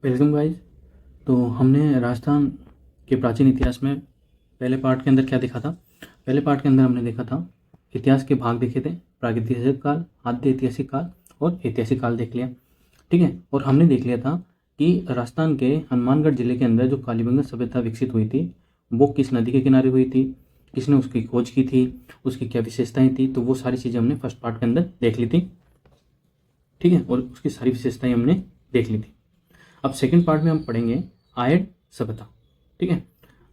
Welcome guys. तो हमने राजस्थान के प्राचीन इतिहास में पहले पार्ट के अंदर क्या देखा था। पहले पार्ट के अंदर हमने देखा था इतिहास के भाग देखे थे, प्रागैतिहासिक काल, आद्य ऐतिहासिक काल और ऐतिहासिक काल देख लिया। ठीक है। और हमने देख लिया था कि राजस्थान के हनुमानगढ़ जिले के अंदर जो कालीबंगा सभ्यता विकसित हुई थी वो किस नदी के किनारे हुई थी, किसने उसकी खोज की थी, उसकी क्या विशेषताएं थी, तो वो सारी चीज़ें हमने फर्स्ट पार्ट के अंदर देख ली थी। ठीक है। और उसकी सारी विशेषताएं हमने देख ली थी। अब सेकंड पार्ट में हम पढ़ेंगे आयड सभ्यता। ठीक है।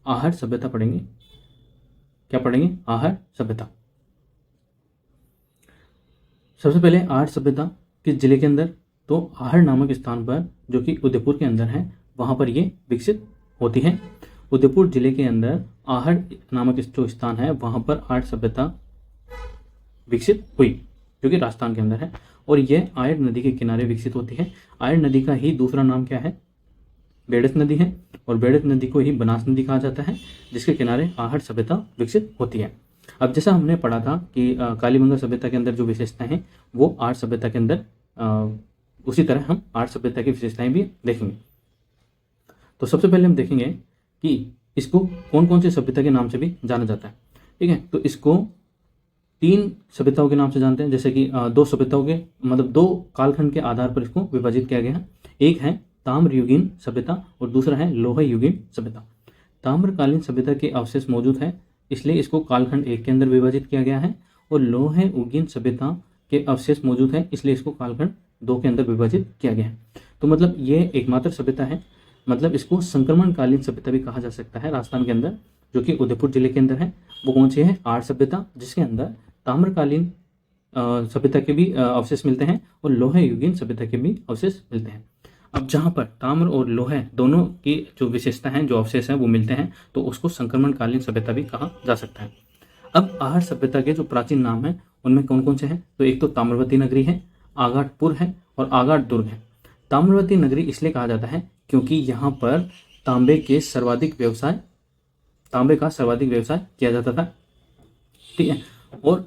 आहड़ सभ्यता पढ़ेंगे। क्या पढ़ेंगे? आहड़ सभ्यता। सबसे पहले आहड़ सभ्यता किस जिले के अंदर? तो आहड़ नामक स्थान पर, जो कि उदयपुर के अंदर है, वहां पर ये विकसित होती है। उदयपुर जिले के अंदर आहड़ नामक जो स्थान है वहां पर आहड़ सभ्यता विकसित हुई, जो कि राजस्थान के अंदर है। और यह आयड नदी के किनारे विकसित होती है। आयड नदी का ही दूसरा नाम क्या है? बेड़त नदी है। और बेड़त नदी को ही बनास नदी कहा जाता है, जिसके किनारे आहड़ सभ्यता विकसित होती है। अब जैसा हमने पढ़ा था कि कालीबंगा सभ्यता के अंदर जो विशेषताएं हैं वो आहड़ सभ्यता के अंदर उसी तरह हम आहड़ सभ्यता की विशेषताएं भी देखेंगे। तो सबसे पहले हम देखेंगे कि इसको कौन कौन सी सभ्यता के नाम से भी जाना जाता है। ठीक है। तो इसको 3 सभ्यताओं के नाम से जानते हैं, जैसे कि 2 सभ्यताओं के मतलब 2 कालखंड के आधार पर इसको विभाजित किया गया है। एक है ताम्रयुगीन सभ्यता और दूसरा है लोह युगीन सभ्यता। ताम्रकालीन सभ्यता के अवशेष मौजूद है, इसलिए इसको कालखंड 1 के अंदर विभाजित किया गया है। और लोह युगीन सभ्यता के अवशेष मौजूद है, इसलिए इसको कालखंड 2 के अंदर विभाजित किया गया है। तो मतलब ये एकमात्र सभ्यता है, मतलब इसको संक्रमणकालीन सभ्यता भी कहा जा सकता है राजस्थान के अंदर, जो कि उदयपुर जिले के अंदर है। वो कौन सी है? आहड़ सभ्यता, जिसके अंदर ताम्रकालीन सभ्यता के भी अवशेष मिलते हैं और लोह युगीन सभ्यता के भी अवशेष मिलते हैं। अब जहाँ पर ताम्र और लोह दोनों की जो विशेषता हैं, जो अवशेष हैं वो मिलते हैं, तो उसको संक्रमणकालीन सभ्यता भी कहा जा सकता है। अब आहड़ सभ्यता के जो प्राचीन नाम हैं उनमें कौन कौन से हैं? तो एक तो ताम्रवती नगरी है, आगाटपुर है और आगाट दुर्ग है। ताम्रवती नगरी इसलिए कहा जाता है क्योंकि यहाँ पर तांबे का सर्वाधिक व्यवसाय किया जाता था। ठीक है। और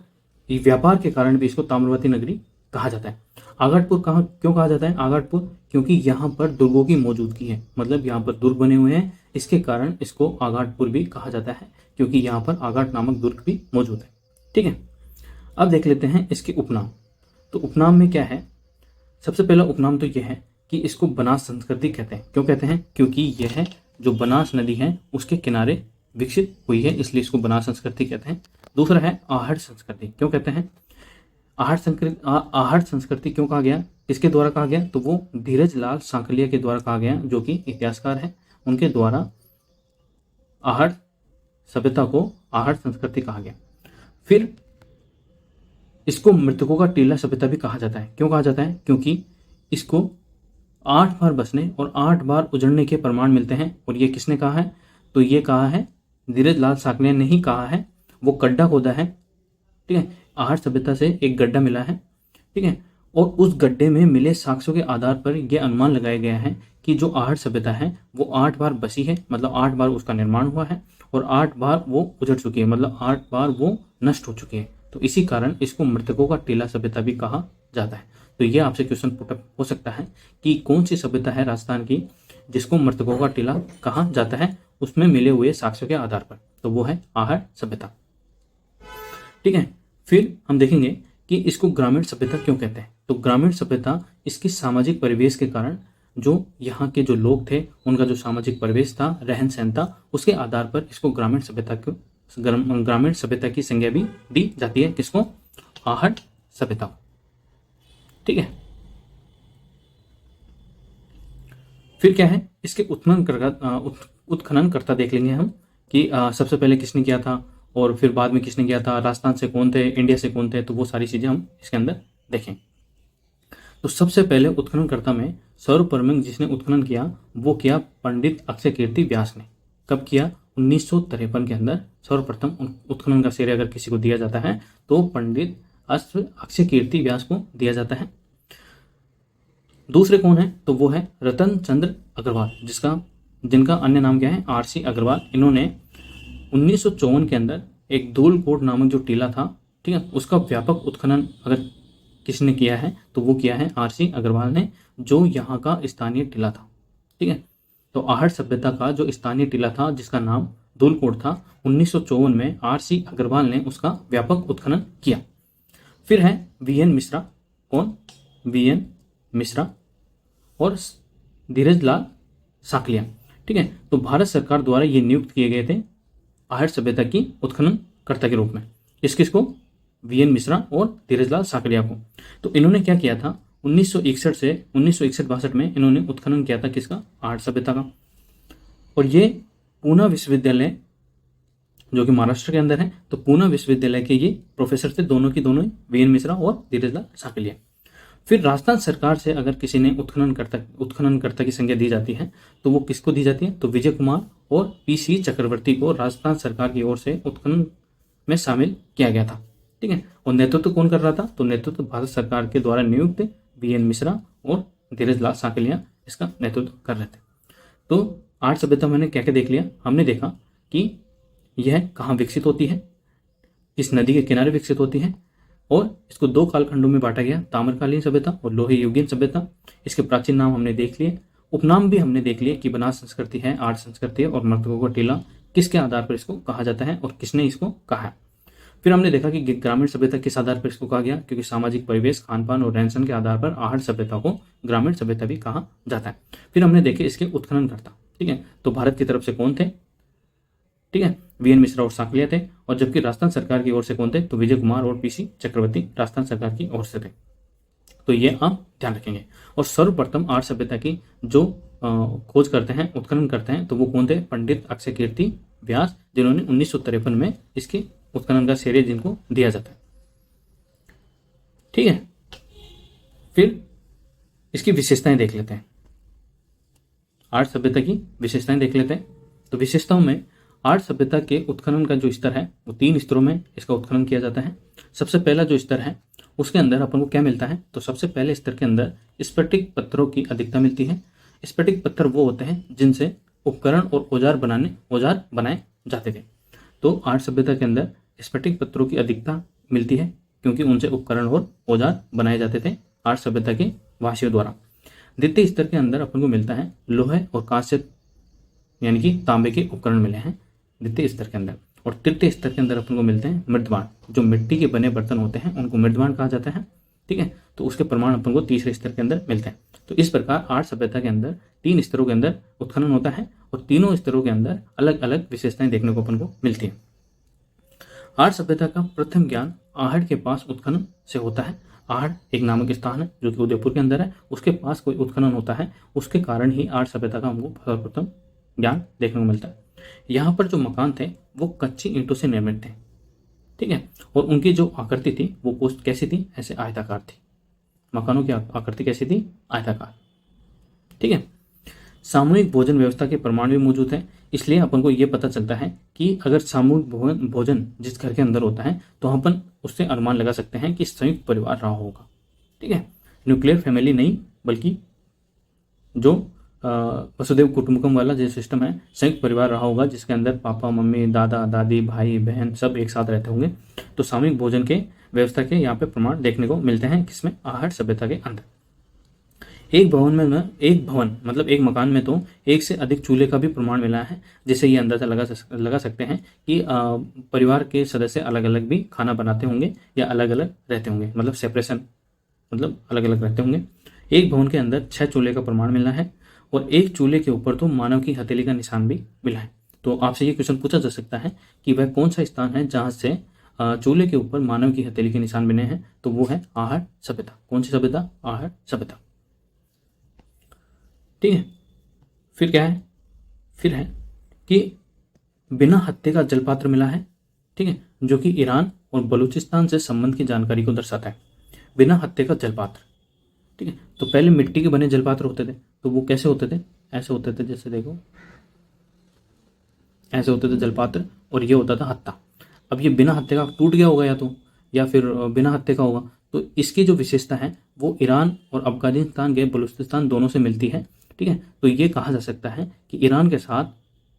व्यापार के कारण भी इसको ताम्रवती नगरी कहा जाता है। आगाटपुर क्यों कहा जाता है आगाटपुर? क्योंकि यहाँ पर दुर्गों की मौजूदगी है, मतलब यहाँ पर दुर्ग बने हुए हैं, इसके कारण इसको आगाटपुर भी कहा जाता है, क्योंकि यहाँ पर आगाट नामक दुर्ग भी मौजूद है। ठीक है। अब देख लेते हैं इसके उपनाम। तो उपनाम में क्या है? सबसे पहला उपनाम तो यह है कि इसको बनास संस्कृति कहते हैं। क्यों कहते हैं? क्योंकि यह जो बनास नदी है उसके किनारे विकसित हुई है, इसलिए इसको बनास संस्कृति कहते हैं। दूसरा है आहड़ संस्कृति। क्यों कहते हैं आहड़ संस्कृति? क्यों कहा गया? किसके द्वारा कहा गया? तो वो धीरज लाल सांकलिया के द्वारा कहा गया, जो कि इतिहासकार है। उनके द्वारा आहड़ सभ्यता को आहड़ संस्कृति कहा गया। फिर इसको मृतकों का टीला सभ्यता भी कहा जाता है। क्यों कहा जाता है? क्योंकि इसको 8 बार बसने और 8 बार उजड़ने के प्रमाण मिलते हैं। और ये किसने कहा है? तो ये कहा है धीरज लाल सांकलिया ने ही कहा है। वो गड्ढा खोदा है। ठीक है। आहड़ सभ्यता से एक गड्ढा मिला है। ठीक है। और उस गड्ढे में मिले साक्ष्यों के आधार पर यह अनुमान लगाया गया है कि जो आहड़ सभ्यता है वो 8 बार बसी है, मतलब 8 बार उसका निर्माण हुआ है और 8 बार वो उजड़ चुकी है, मतलब 8 बार वो नष्ट हो चुकी है। तो इसी कारण इसको मृतकों का टीला सभ्यता भी कहा जाता है। तो ये आपसे क्वेश्चन पुटअप हो सकता है कि कौन सी सभ्यता है राजस्थान की जिसको मृतकों का टीला कहा जाता है उसमें मिले हुए साक्ष्यों के आधार पर? तो वो है आहड़ सभ्यता। ठीक है। फिर हम देखेंगे कि इसको ग्रामीण सभ्यता क्यों कहते हैं। तो ग्रामीण सभ्यता इसकी सामाजिक परिवेश के कारण, जो यहाँ के जो लोग थे उनका जो सामाजिक परिवेश था, रहन सहन था, उसके आधार पर इसको ग्रामीण सभ्यता की संज्ञा भी दी जाती है। किसको? आहड़ सभ्यता। ठीक है। फिर क्या है? इसके उत्खननकर्ता देख लेंगे हम कि सबसे पहले किसने किया था और फिर बाद में किसने किया था, राजस्थान से कौन थे, इंडिया से कौन थे, तो वो सारी चीज़ें हम इसके अंदर देखें। तो सबसे पहले उत्खननकर्ता में सर्वप्रथम जिसने उत्खनन किया वो किया पंडित अक्षय कीर्ति व्यास ने। कब किया? 1953 के अंदर सर्वप्रथम उत्खनन का श्रेय अगर किसी को दिया जाता है तो पंडित अक्षय कीर्ति व्यास को दिया जाता है। दूसरे कौन है? तो वो है रतन चंद्र अग्रवाल, जिनका अन्य नाम क्या है? RC अग्रवाल। इन्होंने 1954 के अंदर एक धूलकोट नामक जो टीला था, ठीक है, उसका व्यापक उत्खनन अगर किसने किया है तो वो किया है RC अग्रवाल ने, जो यहाँ का स्थानीय टीला था। ठीक है। तो आहट सभ्यता का जो स्थानीय टीला था जिसका नाम धूलकोट था, 1954 में आर.सी. अग्रवाल ने उसका व्यापक उत्खनन किया। फिर है वी.एन. मिश्रा। कौन? वी.एन. मिश्रा और धीरज लाल साकलिया। ठीक है। तो भारत सरकार द्वारा ये नियुक्त किए गए थे आहट सभ्यता की उत्खननकर्ता के रूप में। किसको? वी.एन. मिश्रा और धीरज लाल साकलिया को। तो इन्होंने क्या किया था, 1961 से 1961-62 में इन्होंने उत्खनन किया था किसका? आहट सभ्यता का। और ये पूना विश्वविद्यालय जो कि महाराष्ट्र के अंदर है, तो पूना विश्वविद्यालय के ये प्रोफेसर थे, दोनों की दोनों, वी.एन. मिश्रा और धीरज लाल साकलिया। फिर राजस्थान सरकार से अगर किसी ने उत्खननकर्ता की संज्ञा दी जाती है तो वो किसको दी जाती है? तो विजय कुमार और पी.सी. चक्रवर्ती को राजस्थान सरकार की ओर से उत्खनन में शामिल किया गया था। ठीक है। और नेतृत्व कौन कर रहा था? तो नेतृत्व भारत सरकार के द्वारा नियुक्त वी.एन. मिश्रा और धीरज लाल साकलिया इसका नेतृत्व कर रहे थे। तो आहट सभ्यता मैंने क्या क्या देख लिया? हमने देखा कि यह कहाँ विकसित होती है, किस नदी के किनारे विकसित होती है, और इसको दो कालखंडों में बांटा गया, ताम्रकालीन सभ्यता और लोहे युगीन सभ्यता। इसके प्राचीन नाम हमने देख लिए, उपनाम भी हमने देख लिए कि बनास संस्कृति है, आहट संस्कृति है और मर्तकों का टीला किसके आधार पर इसको कहा जाता है और किसने इसको कहा है। फिर हमने देखा कि ग्रामीण सभ्यता किस आधार पर इसको कहा गया, क्योंकि सामाजिक परिवेश, खान पान और रहन सहन के आधार पर आहट सभ्यता को ग्रामीण सभ्यता भी कहा जाता है। फिर हमने देखे इसके उत्खननकर्ता। ठीक है। तो भारत की तरफ से कौन थे? ठीक है, वी.एन. मिश्रा और साकलिया थे। और जबकि राजस्थान सरकार की ओर से कौन थे? तो विजय कुमार और पी.सी. चक्रवर्ती राजस्थान सरकार की ओर से थे। तो ये आप ध्यान रखेंगे। और सर्वप्रथम आहट सभ्यता की जो खोज करते हैं, उत्खनन करते हैं, तो वो कौन थे? पंडित अक्षय कीर्ति व्यास, जिन्होंने 1953 में इसके उत्खनन का श्रेय जिनको दिया जाता है। ठीक है। फिर इसकी विशेषताएं देख लेते हैं, आहट सभ्यता की विशेषताएं देख लेते हैं। तो विशेषताओं में आहट सभ्यता के उत्खनन का जो स्तर है वो 3 स्तरों में इसका उत्खनन किया जाता है। सबसे पहला जो स्तर है उसके अंदर अपन को क्या मिलता है? तो सबसे पहले स्तर के अंदर स्फटिक पत्थरों की अधिकता मिलती है। स्फटिक पत्थर वो होते हैं जिनसे उपकरण और औजार बनाए जाते थे। तो आहट सभ्यता के अंदर स्फटिक पत्थरों की अधिकता मिलती है क्योंकि उनसे उपकरण और औजार बनाए जाते थे आहट सभ्यता के वासियों द्वारा। द्वितीय स्तर के अंदर अपन को मिलता है लोहे और कांस्य यानी कि तांबे के उपकरण मिले हैं द्वितीय स्तर के अंदर। और तृतीय स्तर के अंदर अपन को मिलते हैं मृदवान, जो मिट्टी के बने बर्तन होते हैं उनको मृदवान कहा जाता है। ठीक है। तो उसके प्रमाण अपन को तीसरे स्तर के अंदर मिलते हैं। तो इस प्रकार आहट सभ्यता के अंदर 3 स्तरों के अंदर उत्खनन होता है और तीनों स्तरों के अंदर अलग अलग विशेषताएं देखने को अपन को मिलती है। आहट सभ्यता का प्रथम ज्ञान आहट के पास उत्खनन से होता है। आहट एक नामक स्थान है जो कि उदयपुर के अंदर है, उसके पास कोई उत्खनन होता है, उसके कारण ही आहट सभ्यता का हमको सर्वप्रथम ज्ञान देखने को मिलता है। यहाँ पर जो मकान थे वो कच्ची ईंटों से निर्मित थे। ठीक है। और उनकी जो आकृति थी वो पोस्ट कैसी थी? ऐसे आयताकार थी। मकानों की आकृति कैसी थी? आयताकार। ठीक है। सामूहिक भोजन व्यवस्था के प्रमाण भी मौजूद है, इसलिए अपन को ये पता चलता है कि अगर सामूहिक भोजन जिस घर के अंदर होता है तो अपन उससे अनुमान लगा सकते हैं कि संयुक्त परिवार रहा होगा। ठीक है। न्यूक्लियर फैमिली नहीं, बल्कि जो वसुदेव कुटुंबकम वाला जो सिस्टम है, संयुक्त परिवार रहा होगा जिसके अंदर पापा मम्मी दादा दादी भाई बहन सब एक साथ रहते होंगे। तो सामूहिक भोजन के व्यवस्था के यहाँ पे प्रमाण देखने को मिलते हैं किसमें? आहट सभ्यता के अंदर। एक भवन मतलब एक मकान में तो एक से अधिक चूल्हे का भी प्रमाण मिला है, जिससे ये अंदाजा लगा सकते हैं कि परिवार के सदस्य अलग अलग भी खाना बनाते होंगे या अलग अलग रहते होंगे, मतलब सेपरेशन, मतलब अलग अलग रहते होंगे। एक भवन के अंदर 6 चूल्हे का प्रमाण मिला है और एक चूल्हे के ऊपर तो मानव की हथेली का निशान भी मिला है। तो आपसे ये क्वेश्चन पूछा जा सकता है कि वह कौन सा स्थान है जहां से चूल्हे के ऊपर मानव की हथेली के निशान बने हैं? तो वो है आहट सभ्यता। कौन सी सभ्यता? आहट सभ्यता। ठीक है। फिर क्या है? फिर है कि बिना हत्थे का जलपात्र मिला है। ठीक है। जो कि ईरान और बलूचिस्तान से संबंध की जानकारी को दर्शाता है। बिना हत्थे का जलपात्र। ठीक है। तो पहले मिट्टी के बने जलपात्र होते थे, तो वो कैसे होते थे? ऐसे होते थे, जैसे देखो ऐसे होते थे जलपात्र, और ये होता था हत्था। अब ये बिना हत्थे का टूट गया होगा या फिर बिना हत्थे का होगा, तो इसकी जो विशेषता है वो ईरान और अफगानिस्तान के बलूचिस्तान दोनों से मिलती है। ठीक है। तो ये कहा जा सकता है कि ईरान के साथ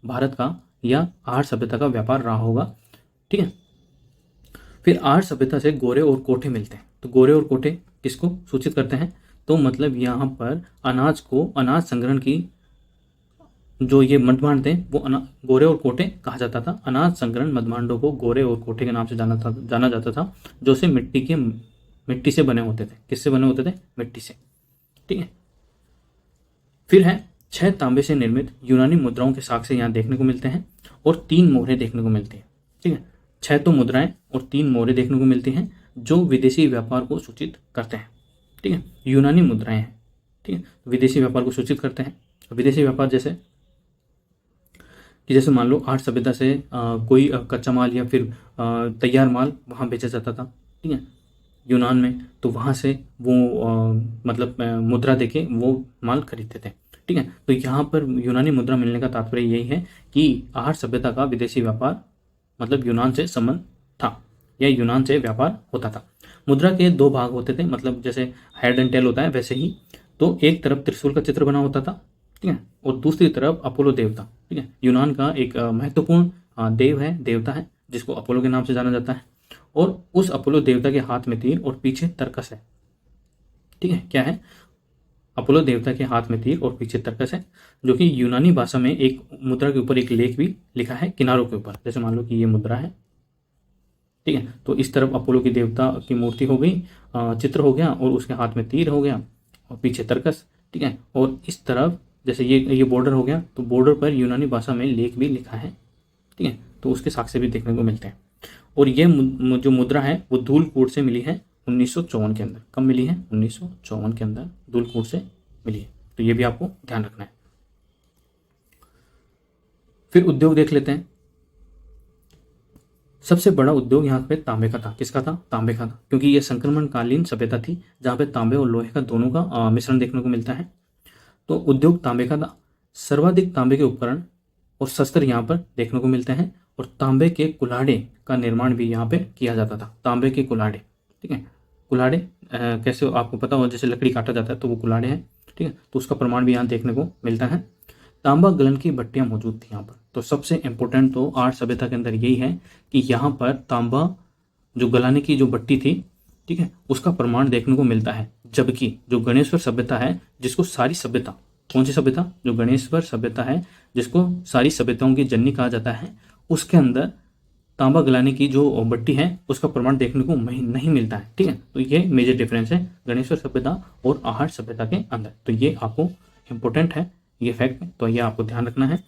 भारत का या आहट सभ्यता का व्यापार रहा होगा। ठीक है। फिर आहट सभ्यता से गोरे और कोठे मिलते हैं। तो गोरे और कोठे किसको सूचित करते हैं? तो मतलब यहाँ पर अनाज संग्रहण की जो ये मधभांड थे वो गोरे और कोटे कहा जाता था। अनाज संग्रहण मधभांडों को गोरे और कोटे के नाम से जाना जाता था, जो से मिट्टी से बने होते थे। किससे बने होते थे? मिट्टी से। ठीक है। फिर है 6 तांबे से निर्मित यूनानी मुद्राओं के साक्ष्य यहाँ देखने को मिलते हैं और 3 मोहरें देखने को मिलती हैं। ठीक है। 6 तो मुद्राएं और 3 मोहरें देखने को मिलती हैं जो विदेशी व्यापार को सूचित करते हैं। ठीक है। यूनानी मुद्राएं हैं। ठीक है। विदेशी व्यापार को सूचित करते हैं। विदेशी व्यापार जैसे कि जैसे मान लो आर्ट सभ्यता से कोई कच्चा माल या फिर तैयार माल वहाँ बेचा जाता था। ठीक है। यूनान में, तो वहाँ से वो मतलब मुद्रा देके वो माल खरीदते थे। ठीक है। तो यहाँ पर यूनानी मुद्रा मिलने का तात्पर्य यही है कि आर्ट सभ्यता का विदेशी व्यापार मतलब यूनान से संबंध था या यूनान से व्यापार होता था। मुद्रा के 2 भाग होते थे, मतलब जैसे हेड एंड टेल होता है वैसे ही। तो एक तरफ त्रिशूल का चित्र बना होता था। ठीक है। और दूसरी तरफ अपोलो देवता। ठीक है। यूनान का एक महत्वपूर्ण देव है, देवता है, जिसको अपोलो के नाम से जाना जाता है। और उस अपोलो देवता के हाथ में तीर और पीछे तरकस है। ठीक है। क्या है? अपोलो देवता के हाथ में तीर और पीछे तरकस है, जो कि यूनानी भाषा में एक मुद्रा के ऊपर एक लेख भी लिखा है किनारों के ऊपर। जैसे मान लो कि ये मुद्रा है। ठीक है। तो इस तरफ अपोलो की देवता की मूर्ति हो गई, चित्र हो गया, और उसके हाथ में तीर हो गया और पीछे तरकस। ठीक है। और इस तरफ जैसे ये बॉर्डर हो गया, तो बॉर्डर पर यूनानी भाषा में लेख भी लिखा है। ठीक है। तो उसके साक्ष्य भी देखने को मिलते हैं। और ये जो मुद्रा है वो धूलकूट से मिली है 1954 के अंदर। कब मिली है? 1954 के अंदर धूलकूट से मिली है। तो ये भी आपको ध्यान रखना है। फिर उद्योग देख लेते हैं। सबसे बड़ा उद्योग यहाँ पे तांबे का था। किसका था? तांबे का था, क्योंकि ये संक्रमणकालीन सभ्यता थी जहाँ पे तांबे और लोहे का दोनों का मिश्रण देखने को मिलता है। तो उद्योग तांबे का था। सर्वाधिक तांबे के उपकरण और शस्त्र यहाँ पर देखने को मिलते हैं, और तांबे के कुल्हाड़े का निर्माण भी यहाँ पे किया जाता था। तांबे के कुल्हाड़े। ठीक है। कुल्हाड़े कैसे आपको पता हो, जैसे लकड़ी काटा जाता है तो वो कुल्हाड़े हैं। ठीक है। तो उसका प्रमाण भी यहाँ देखने को मिलता है। तांबा गलन की भट्टियां मौजूद थी यहाँ पर। तो सबसे इंपॉर्टेंट तो आर्ट सभ्यता के अंदर यही है कि यहाँ पर तांबा जो गलाने की जो भट्टी थी, ठीक है, उसका प्रमाण देखने को मिलता है। जबकि जो गणेश्वर सभ्यता है, जिसको सारी सभ्यता, कौन सी सभ्यता? जो गणेश्वर सभ्यता है, जिसको सारी सभ्यताओं की जननी कहा जाता है, उसके अंदर तांबा गलाने की जो भट्टी है उसका प्रमाण देखने को नहीं मिलता है। ठीक है। तो ये मेजर डिफरेंस है गणेश्वर सभ्यता और आहट सभ्यता के अंदर। तो ये आपको इंपॉर्टेंट है, ये फैक्ट है। तो ये आपको ध्यान रखना है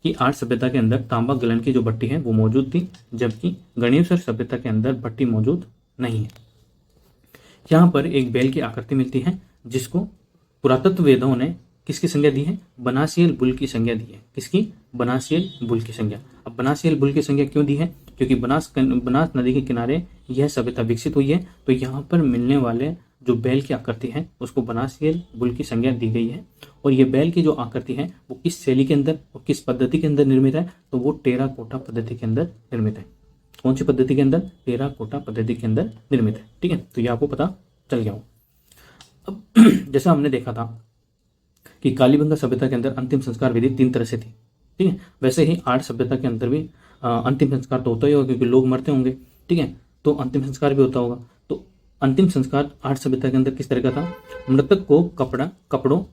कि आहट सभ्यता के अंदर तांबा गलन की जो भट्टी है वो मौजूद थी, जबकि गणेश्वर सभ्यता के अंदर भट्टी मौजूद नहीं है। यहाँ पर एक बैल की आकृति मिलती है, जिसको पुरातत्व वेदों ने किसकी संज्ञा दी है? बनासियल बुल की संज्ञा दी है। किसकी? बनासियल बुल की संज्ञा। अब बनासियल बुल की संज्ञा क्यों दी है? क्योंकि बनास नदी के किनारे यह सभ्यता विकसित हुई है। तो यहाँ पर मिलने वाले जो बैल की आकृति है उसको बनासियल बुल की संज्ञा दी गई है। और ये बैल की जो आकृति है वो किस शैली के अंदर और किस पद्धति के अंदर निर्मित है? तो वो टेराकोटा पद्धति के अंदर निर्मित है। कौन सी पद्धति के अंदर? टेराकोटा पद्धति के अंदर निर्मित है। ठीक है। तो ये आपको पता चल गया हो। अब जैसा हमने देखा था कि कालीबंगा सभ्यता के अंदर अंतिम संस्कार विधि 3 तरह से थी। ठीक है। वैसे ही आर्ट सभ्यता के अंदर भी अंतिम संस्कार तो होता ही होगा, क्योंकि लोग मरते होंगे। ठीक है। तो अंतिम संस्कार भी होता होगा। तो अंतिम संस्कार आर्ट सभ्यता के अंदर किस तरह का था? मृतक को कपड़ों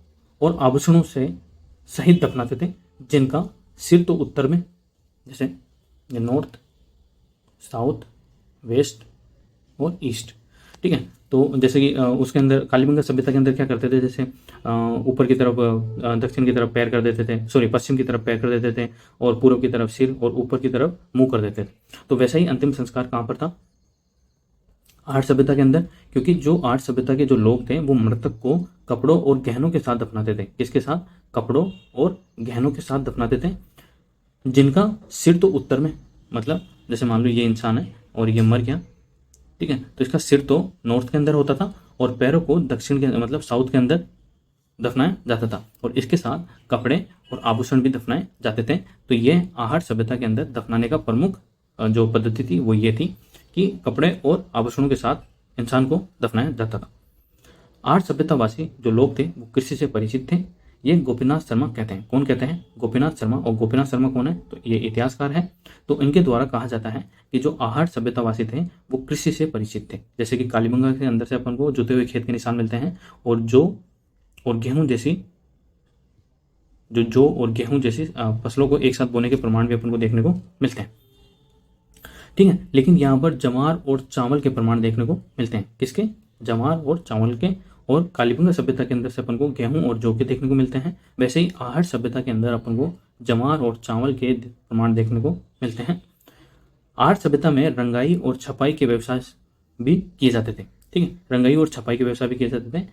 और आभूषणों से सहित दफनाते थे, जिनका सिर तो उत्तर में, जैसे नॉर्थ, साउथ, वेस्ट और ईस्ट। ठीक है। तो जैसे कि उसके अंदर कालीबंगा सभ्यता के अंदर क्या करते थे? जैसे ऊपर की तरफ दक्षिण की तरफ पैर कर देते थे, सॉरी पश्चिम की तरफ पैर कर देते थे, और पूर्व की तरफ सिर और ऊपर की तरफ मुंह कर देते थे। तो वैसा ही अंतिम संस्कार कहाँ पर था? आर्ट सभ्यता के अंदर। क्योंकि जो आर्ट सभ्यता के जो लोग थे वो मृतक को कपड़ों और गहनों के साथ दफनाते थे। किसके साथ? कपड़ों और गहनों के साथ दफनाते थे, जिनका सिर तो उत्तर में, मतलब जैसे मान लो ये इंसान है और ये मर गया। ठीक है। तो इसका सिर तो नॉर्थ के अंदर होता था और पैरों को दक्षिण के, मतलब साउथ के अंदर दफनाया जाता था, और इसके साथ कपड़े और आभूषण भी दफनाए जाते थे। तो ये आहट सभ्यता के अंदर दफनाने का प्रमुख जो पद्धति थी वो ये थी कि कपड़े और आभूषणों के साथ इंसान को दफनाया जाता था। आहट सभ्यतावासी जो लोग थे वो कृषि से परिचित थे। ये गोपीनाथ शर्मा कहते हैं। कौन कहते हैं? गोपीनाथ शर्मा। और गोपीनाथ शर्मा कौन है? तो ये इतिहासकार है। तो इनके द्वारा कहा जाता है कि जो आहट सभ्यतावासी थे वो कृषि से परिचित थे। जैसे कि कालीबंगा के अंदर से अपन को जुते हुए खेत के निशान मिलते हैं, और गेहूं जैसी जो जौ और गेहूं जैसी फसलों को एक साथ बोने के प्रमाण भी अपन को देखने को मिलते हैं। ठीक है, लेकिन यहाँ पर जवार और चावल के प्रमाण देखने को मिलते हैं। किसके? जवार और चावल के। और कालीबंगा सभ्यता के अंदर से अपन को गेहूं और जौ के देखने को मिलते हैं। वैसे ही आहट सभ्यता के अंदर अपन को जवार और चावल के प्रमाण देखने को मिलते हैं। आहट सभ्यता में रंगाई और छपाई के व्यवसाय भी किए जाते थे। ठीक है, रंगाई और छपाई के व्यवसाय भी किए जाते थे।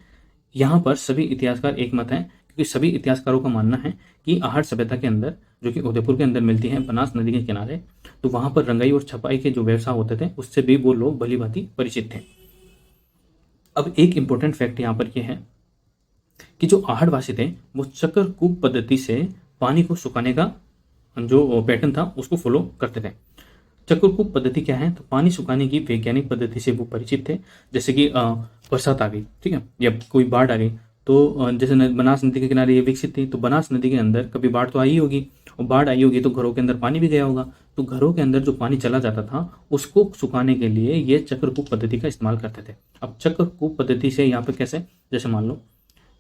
यहाँ पर सभी इतिहासकार एक मत हैं, क्योंकि सभी इतिहासकारों का मानना है कि आहट सभ्यता के अंदर, जो कि उदयपुर के अंदर मिलती है बनास नदी के किनारे, तो वहां पर रंगाई और छपाई के जो व्यवसाय होते थे उससे भी वो लोग भली भांति परिचित थे। अब एक इंपॉर्टेंट फैक्ट यहाँ पर यह है कि जो आहटवासी थे वो चक्रकूप पद्धति से पानी को सुखाने का जो पैटर्न था उसको फॉलो करते थे। चक्रकूप पद्धति क्या है? तो पानी सुखाने की वैज्ञानिक पद्धति से वो परिचित थे। जैसे कि बरसात आ गई, ठीक है, या कोई बाढ़ आ गई, तो जैसे बनास नदी के किनारे ये विकसित थी, तो बनास नदी के अंदर कभी बाढ़ तो आई होगी, और बाढ़ आई होगी तो घरों के अंदर पानी भी गया होगा, तो घरों के अंदर जो पानी चला जाता था उसको सुखाने के लिए ये चक्रकूप पद्धति का इस्तेमाल करते थे। अब चक्रकूप पद्धति से यहाँ पे कैसे, जैसे मान लो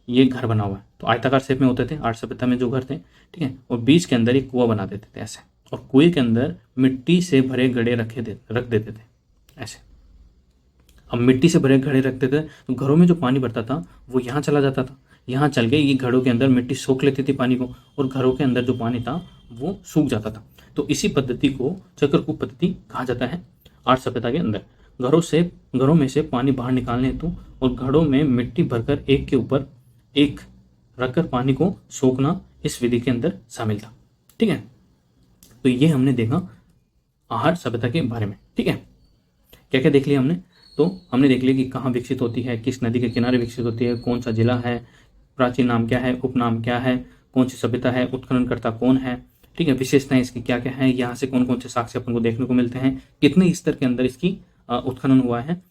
ये घर बना हुआ है, तो आयताकार शेप में होते थे आहट सभ्यता में जो घर थे, ठीक है, और बीच के अंदर एक कुआं बना देते थे ऐसे, और कुएं के अंदर मिट्टी से भरे घड़े रख देते थे ऐसे। अब मिट्टी से भरे घड़े रखते थे तो घरों में जो पानी भरता था वो यहाँ चला जाता था, यहाँ चल के ये घड़ों के अंदर मिट्टी सोख लेती थी पानी को, और घरों के अंदर जो पानी था वो सूख जाता था। तो इसी पद्धति को चक्रकूप पद्धति कहा जाता है। आहट सभ्यता के अंदर घरों में से पानी बाहर निकालने हेतु और घड़ों में मिट्टी भरकर एक के ऊपर एक रखकर पानी को सोखना इस विधि के अंदर शामिल था। ठीक है, तो ये हमने देखा आहट सभ्यता के बारे में। ठीक है, क्या क्या देख लिया हमने? तो हमने देख लिया कि कहाँ विकसित होती है, किस नदी के किनारे विकसित होती है, कौन सा जिला है, प्राचीन नाम क्या है, उपनाम क्या है, कौन सी सभ्यता है, उत्खननकर्ता कौन है, ठीक है, विशेषताएं इसकी क्या क्या है, यहाँ से कौन कौन से साक्ष्य अपन को देखने को मिलते हैं, कितने स्तर के अंदर इसकी उत्खनन हुआ है,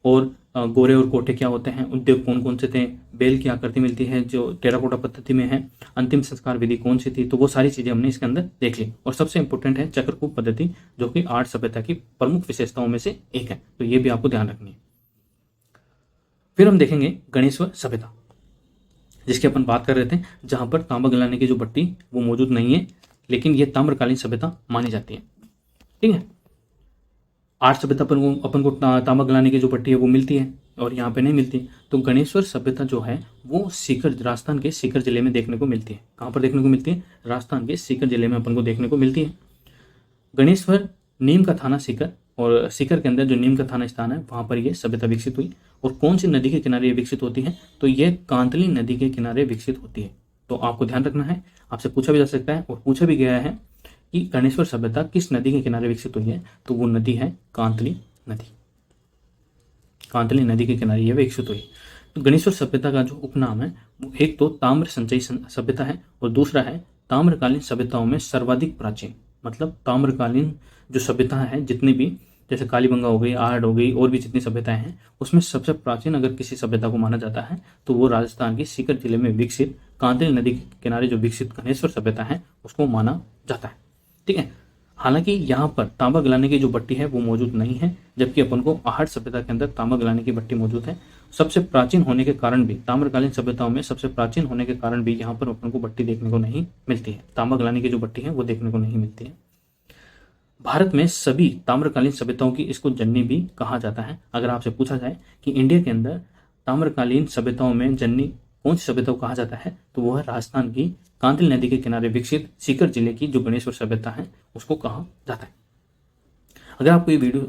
और गोरे और कोठे क्या होते हैं, उद्योग कौन कौन से थे, बेल की आकृति मिलती है जो टेराकोटा पद्धति में है, अंतिम संस्कार विधि कौन सी थी। तो वो सारी चीजें हमने इसके अंदर देख ली। और सबसे इंपॉर्टेंट है चक्रकूप पद्धति, जो कि आहट सभ्यता की प्रमुख विशेषताओं में से एक है, तो ये भी आपको ध्यान रखनी है। फिर हम देखेंगे गणेश्वर सभ्यता, जिसकी अपन बात कर रहे थे, जहां पर तांबा गलाने की जो भट्टी वो मौजूद नहीं है, लेकिन ये ताम्रकालीन सभ्यता मानी जाती है। ठीक है, आहट सभ्यता पर वो अपन को तांबा गलाने की जो भट्टी है वो मिलती है, और यहाँ पे नहीं मिलती। तो गणेश्वर सभ्यता जो है वो सीकर, राजस्थान के सीकर जिले में देखने को मिलती है। कहाँ पर देखने को मिलती है? राजस्थान के सीकर जिले में अपन को देखने को मिलती है। गणेश्वर नीम का थाना सीकर, और सीकर के अंदर जो नीम का थाना स्थान है वहां पर यह सभ्यता विकसित हुई। और कौन सी नदी के किनारे विकसित होती है? तो यह कांतली नदी के किनारे विकसित होती है। तो आपको ध्यान रखना है, आपसे पूछा भी जा सकता है और पूछा भी गया है कि गणेश्वर सभ्यता किस नदी के किनारे विकसित हुई है, तो वो नदी है कांतली नदी। कांतली नदी के किनारे यह विकसित हुई। तो गणेश्वर सभ्यता का जो उपनाम है वो एक तो ताम्र संचयी सभ्यता है, और दूसरा है ताम्रकालीन सभ्यताओं में सर्वाधिक प्राचीन। मतलब ताम्रकालीन जो सभ्यता है जितनी भी, जैसे कालीबंगा हो गई, आहट हो गई, और भी जितनी सभ्यताएं हैं, उसमें सबसे प्राचीन अगर किसी सभ्यता को माना जाता है तो वो राजस्थान की सीकर जिले में विकसित कांतली नदी के किनारे जो विकसित गणेश्वर सभ्यता है उसको माना जाता है। ठीक है, हालांकि यहाँ पर तांबा गलाने की जो भट्टी है वो मौजूद नहीं है, जबकि अपन को आहट सभ्यता के अंदर तांबा गलाने की भट्टी मौजूद है। सबसे प्राचीन होने के कारण भी, ताम्रकालीन सभ्यताओं में सबसे प्राचीन होने के कारण भी यहाँ पर अपन को भट्टी देखने को नहीं मिलती है, तांबा गलाने की जो भट्टी है वो देखने को नहीं मिलती है। भारत में सभी ताम्रकालीन सभ्यताओं की इसको जननी भी कहा जाता है। अगर आपसे पूछा जाए कि इंडिया के अंदर ताम्रकालीन सभ्यताओं में जननी कौन सी सभ्यता को कहा जाता है, तो वो है राजस्थान की कांतली नदी के किनारे विकसित सीकर जिले की जो गणेश्वर सभ्यता है उसको कहा जाता है। अगर आपको ये वीडियो,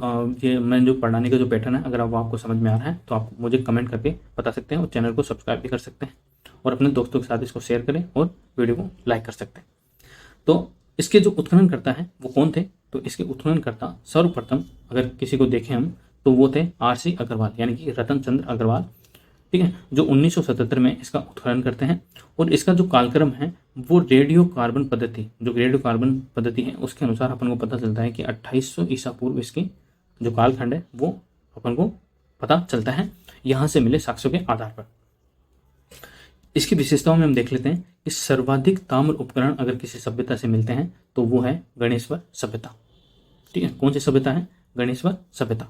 ये मैं जो पढ़ाने का जो पैटर्न है, अगर आपको समझ में आ रहा है तो आप मुझे कमेंट करके बता सकते हैं, और चैनल को सब्सक्राइब भी कर सकते हैं, और अपने दोस्तों के साथ इसको शेयर करें और वीडियो को लाइक कर सकते हैं। तो इसके जो उत्खननकर्ता है वो कौन थे? तो इसके उत्खननकर्ता सर्वप्रथम अगर किसी को देखें हम तो वो थे RC अग्रवाल, यानी कि रतन चंद्र अग्रवाल। ठीक है, जो 1977 में इसका उत्खनन करते हैं। और इसका जो कालक्रम है वो रेडियो कार्बन पद्धति, जो रेडियो कार्बन पद्धति है उसके अनुसार अपन को पता चलता है कि 2800 ईसा पूर्व इसकी जो कालखंड है वो अपन को पता चलता है यहाँ से मिले साक्ष्यों के आधार पर। इसकी विशेषताओं में हम देख लेते हैं कि सर्वाधिक ताम्र उपकरण अगर किसी सभ्यता से मिलते हैं तो वो है गणेश्वर सभ्यता। ठीक है, कौन सी सभ्यता है? गणेश्वर सभ्यता,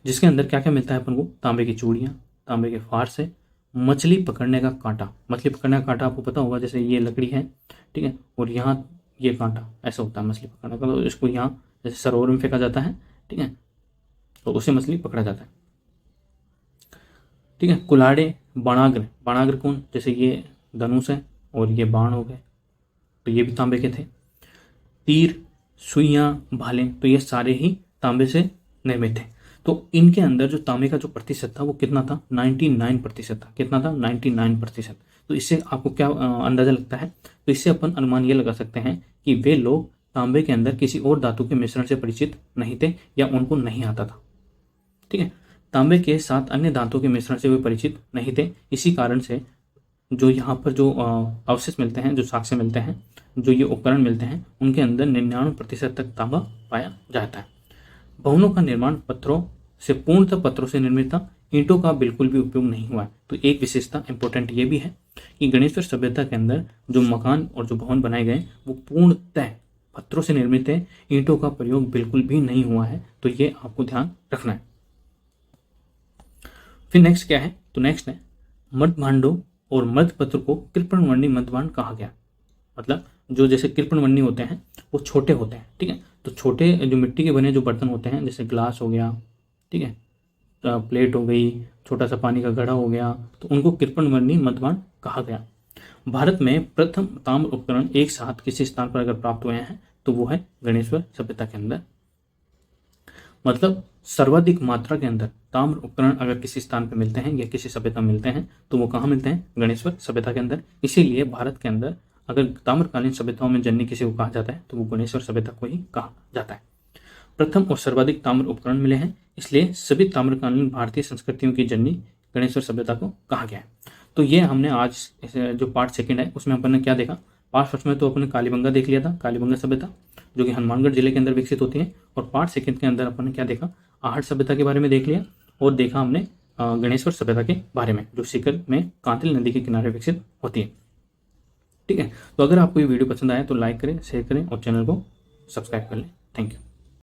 जिसके अंदर क्या क्या मिलता है अपन को? तांबे की चूड़ियाँ, तांबे के फारसे, मछली पकड़ने का कांटा। मछली पकड़ने का कांटा आपको पता होगा, जैसे ये लकड़ी है, ठीक है, और यहाँ ये कांटा ऐसा होता है मछली पकड़ने का, तो इसको यहाँ जैसे सरोवर में फेंका जाता है, ठीक है, तो उससे मछली पकड़ा जाता है, ठीक है। कुल्हाड़े, बाणाग्र, बाणाग्र कौन, जैसे ये धनुष है और ये बाण हो गए, तो ये भी तांबे के थे। तीर, सुइयां, भाले, तो ये सारे ही तांबे से निर्मित थे। तो इनके अंदर जो तांबे का जो प्रतिशत था वो कितना था, 99% था। कितना था, 99%। तो इससे आपको क्या अंदाजा लगता है, तो इससे अपन अनुमान ये लगा सकते हैं कि वे लोग तांबे के अंदर किसी और धातु के मिश्रण से परिचित नहीं थे या उनको नहीं आता था, ठीक है। तांबे के साथ अन्य धातुओं के मिश्रण से वे परिचित नहीं थे। इसी कारण से जो यहाँ पर जो अवशेष मिलते हैं, जो साक्ष्य मिलते हैं, जो ये उपकरण मिलते हैं, उनके अंदर 99% तक तांबा पाया जाता है। भवनों का निर्माण पत्थरों से, पूर्णतः पत्थरों से निर्मित था। ईंटों का बिल्कुल भी उपयोग नहीं हुआ है। तो एक विशेषता इंपॉर्टेंट ये भी है कि गणेश्वर सभ्यता के अंदर जो मकान और जो भवन बनाए गए वो पूर्णतः पत्थरों से निर्मित है। ईंटों का प्रयोग बिल्कुल भी नहीं हुआ है। तो ये आपको ध्यान रखना है। फिर नेक्स्ट क्या है, तो नेक्स्ट है मृदभांडों और मृदपत्र को कृपणवर्णी मृदभांड कहा गया। मतलब जो जैसे कृपणवर्णी होते हैं वो छोटे होते हैं, ठीक है। तो छोटे जो मिट्टी के बने जो बर्तन होते हैं, जैसे ग्लास हो गया, ठीक है, प्लेट हो गई, छोटा सा पानी का घड़ा हो गया, तो उनको कृपणवर्णी मृदभांड कहा गया। भारत में प्रथम ताम्र उपकरण एक साथ किसी स्थान पर अगर प्राप्त हुए हैं तो वो है गणेश्वर सभ्यता के अंदर। मतलब सर्वाधिक मात्रा के अंदर ताम्र उपकरण अगर किसी स्थान पर मिलते हैं या किसी सभ्यता में मिलते हैं तो वो कहाँ मिलते हैं, गणेश्वर सभ्यता के अंदर। इसीलिए भारत के अंदर अगर ताम्रकालीन सभ्यताओं में जननी किसी को कहा जाता है तो वो गणेश्वर सभ्यता को ही कहा जाता है। प्रथम और सर्वाधिक ताम्र उपकरण मिले हैं, इसलिए सभी ताम्रकालीन भारतीय संस्कृतियों की जननी गणेश्वर सभ्यता को कहा गया है। तो ये हमने आज जो पार्ट सेकंड है उसमें अपन ने क्या देखा, पार्ट फर्स्ट में तो अपन ने कालीबंगा देख लिया था, कालीबंगा सभ्यता जो कि हनुमानगढ़ जिले के अंदर विकसित होती है। और पार्ट सेकंड के अंदर अपन ने क्या देखा, आहट सभ्यता के बारे में देख लिया, और देखा हमने गणेश्वर सभ्यता के बारे में जो सीकर में कांतिल नदी के किनारे विकसित होती है, ठीक है। तो अगर आपको ये वीडियो पसंद आया तो लाइक करें, शेयर करें और चैनल को सब्सक्राइब कर लें। Thank you.